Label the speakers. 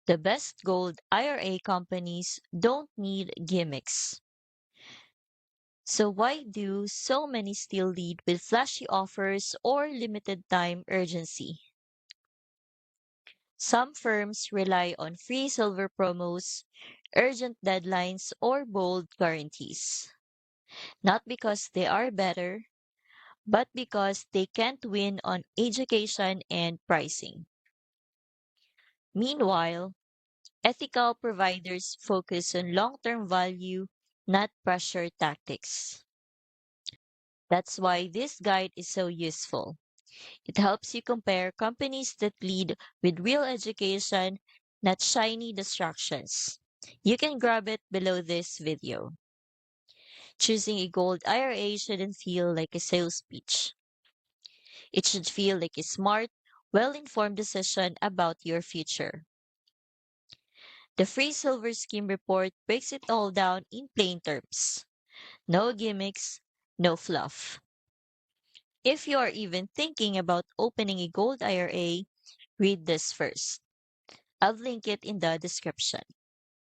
Speaker 1: The best gold IRA companies don't need gimmicks. So why do so many still lead with flashy offers or limited time urgency? Some firms rely on free silver promos, urgent deadlines, or bold guarantees. Not because they are better, but because they can't win on education and pricing. Meanwhile, ethical providers focus on long term value, not pressure tactics. That's why this guide is so useful. It helps you compare companies that lead with real education, not shiny distractions. You can grab it below this video. Choosing a gold IRA shouldn't feel like a sales pitch. It should feel like a smart, well informed decision about your future. The free silver scheme report breaks it all down in plain terms. No gimmicks, no fluff. If you are even thinking about opening a gold IRA, read this first. I'll link it in the description.